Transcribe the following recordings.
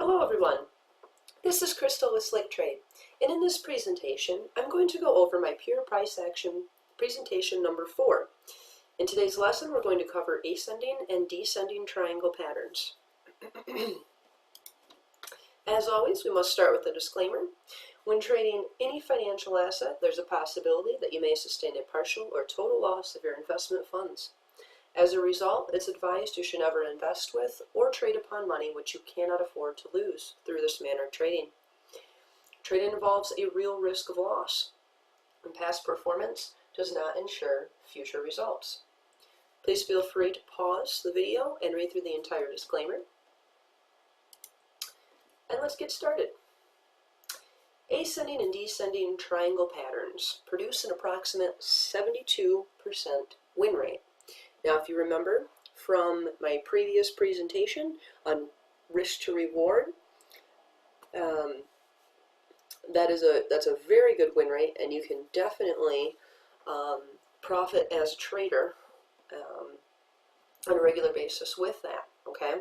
Hello everyone, this is Crystal with Slick Trade, and in this presentation I'm going to go over my pure price action presentation number 4. In today's lesson we're going to cover ascending and descending triangle patterns. As always, we must start with a disclaimer. When trading any financial asset, there's a possibility that you may sustain a partial or total loss of your investment funds. As a result, it's advised you should never invest with or trade upon money which you cannot afford to lose through this manner of trading. Trading involves a real risk of loss, and past performance does not ensure future results. Please feel free to pause the video and read through the entire disclaimer. And let's get started. Ascending and descending triangle patterns produce an approximate 72% win rate. Now, if you remember from my previous presentation on risk to reward, that's a very good win rate, and you can definitely profit as a trader on a regular basis with that. Okay,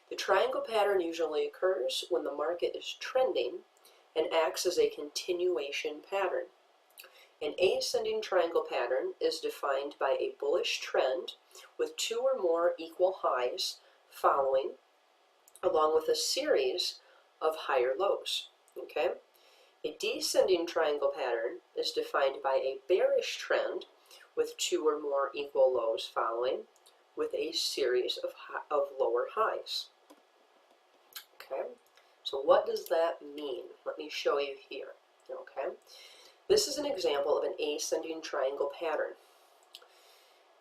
the triangle pattern usually occurs when the market is trending and acts as a continuation pattern. An ascending triangle pattern is defined by a bullish trend with 2 or more equal highs following, along with a series of higher lows. Okay? A descending triangle pattern is defined by a bearish trend with 2 or more equal lows following, with a series of lower highs. Okay? So what does that mean? Let me show you here. Okay? This is an example of an ascending triangle pattern.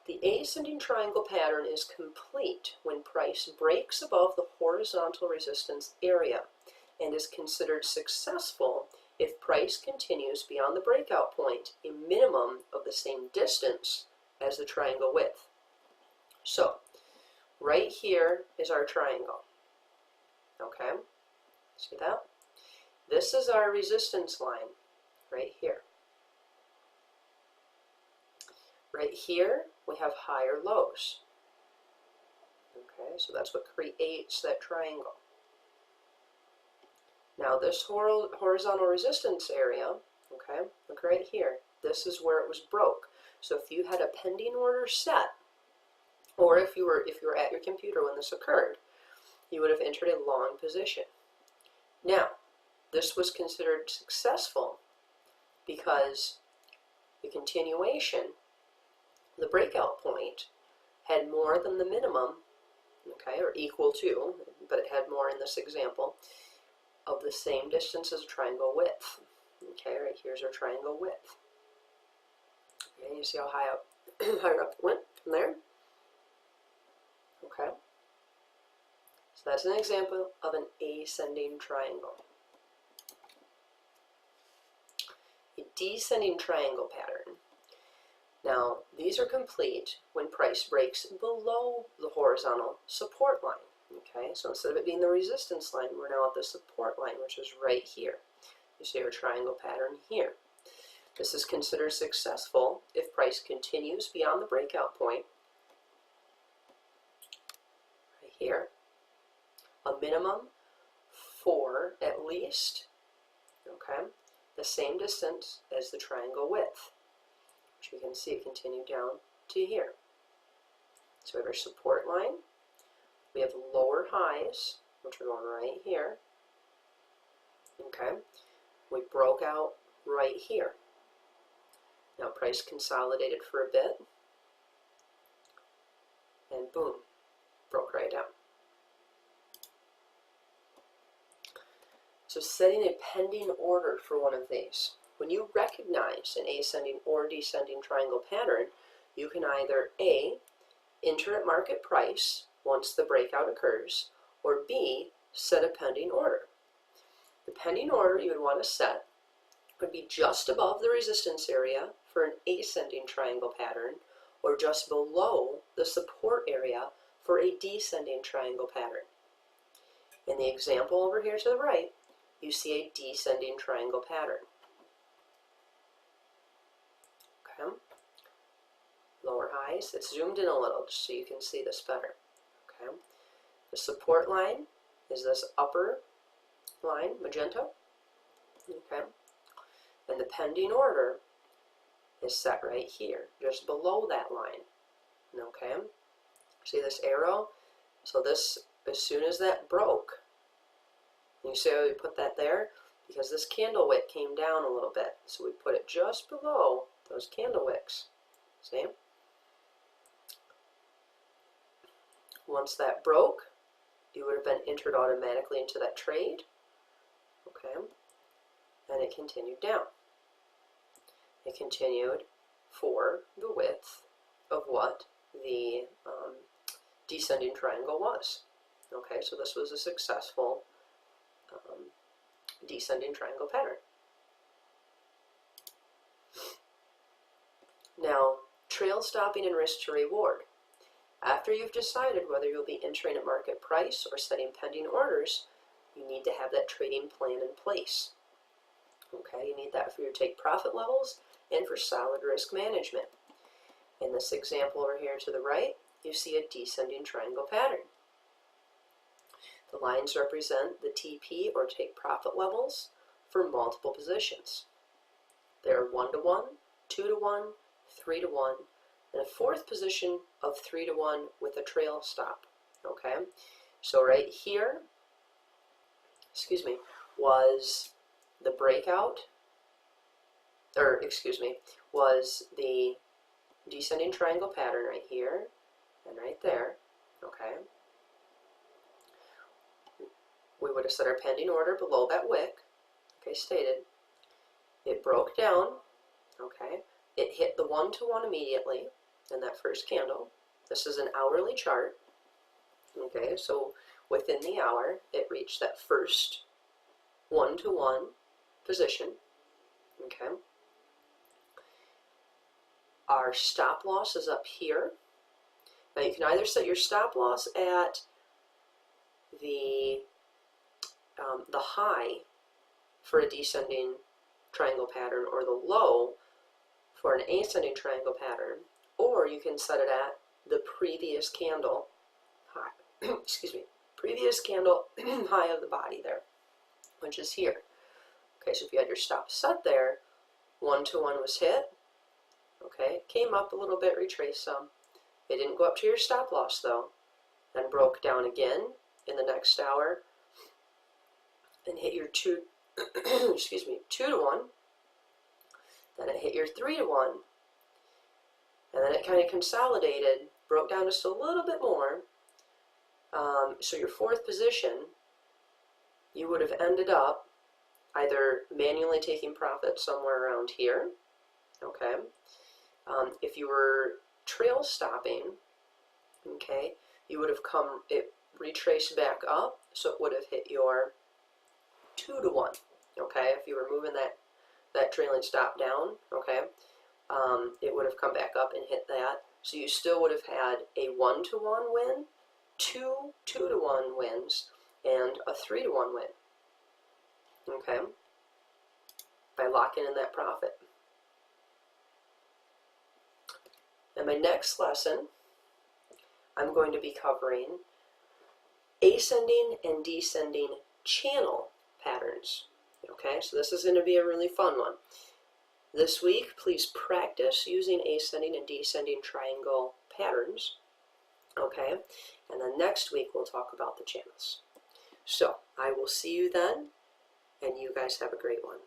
The ascending triangle pattern is complete when price breaks above the horizontal resistance area and is considered successful if price continues beyond the breakout point a minimum of the same distance as the triangle width. So, right here is our triangle. Okay? See that? This is our resistance line. Right here. Right here, we have higher lows. Okay, so that's what creates that triangle. Now this horizontal resistance area, okay, look right here. This is where it was broke. So if you had a pending order set, or if you were at your computer when this occurred, you would have entered a long position. Now, this was considered successful because the continuation, the breakout point, had more than the minimum, okay, or equal to, but it had more in this example, of the same distance as a triangle width. Okay, right here's our triangle width. Okay, you see how high up, higher up it went from there? Okay, so that's an example of an ascending triangle. A descending triangle pattern. Now, these are complete when price breaks below the horizontal support line. Okay, so instead of it being the resistance line, we're now at the support line, which is right here. You see our triangle pattern here. This is considered successful if price continues beyond the breakout point, right here, a minimum for at least, okay, the same distance as the triangle width, which we can see continue down to here. So we have our support line, we have lower highs, which are going right here, okay, we broke out right here. Now price consolidated for a bit, and boom, broke right down. So setting a pending order for one of these. When you recognize an ascending or descending triangle pattern, you can either A, enter at market price once the breakout occurs, or B, set a pending order. The pending order you would want to set would be just above the resistance area for an ascending triangle pattern, or just below the support area for a descending triangle pattern. In the example over here to the right, you see a descending triangle pattern. Okay. Lower highs. It's zoomed in a little so you can see this better. Okay. The support line is this upper line, magenta, okay? And the pending order is set right here, just below that line, okay? See this arrow? So this, as soon as that broke, you see how we put that there? Because this candle wick came down a little bit, so we put it just below those candle wicks, see? Once that broke, you would have been entered automatically into that trade, okay? And it continued down. It continued for the width of what the descending triangle was. Okay, so this was a successful descending triangle pattern. Now, trail stopping and risk to reward. After you've decided whether you'll be entering at market price or setting pending orders, you need to have that trading plan in place. Okay, you need that for your take profit levels and for solid risk management. In this example over here to the right, you see a descending triangle pattern. The lines represent the TP or take profit levels for multiple positions. There are 1 to 1, 2 to 1, 3 to 1, and a fourth position of 3 to 1 with a trail stop. Okay, so right here, was the breakout, was the descending triangle pattern right here and right there, okay? We would have set our pending order below that wick, okay, stated. It broke down, okay? It hit the 1 to 1 immediately in that first candle. This is an hourly chart, okay? So within the hour, it reached that first 1 to 1 position, okay? Our stop loss is up here. Now you can either set your stop loss at the high for a descending triangle pattern or the low for an ascending triangle pattern, or you can set it at the previous candle high, previous candle high of the body there, which is here. Okay, so if you had your stop set there, 1 to 1 was hit, okay, came up a little bit, retraced some. It didn't go up to your stop loss though, then broke down again in the next hour and hit your 2 to 1, then it hit your 3 to 1, and then it kind of consolidated, broke down just a little bit more. So your fourth position, you would have ended up either manually taking profit somewhere around here, okay? If you were trail stopping, okay, you would have it retraced back up, so it would have hit your 2 to 1, okay? If you were moving that trailing stop down, okay, it would have come back up and hit that. So you still would have had a 1 to 1 win, 2 to 1 wins, and a 3 to 1 win, okay, by locking in that profit. In my next lesson, I'm going to be covering ascending and descending channel patterns. Okay, so this is going to be a really fun one. This week, please practice using ascending and descending triangle patterns. Okay, and then next week we'll talk about the channels. So I will see you then, and you guys have a great one.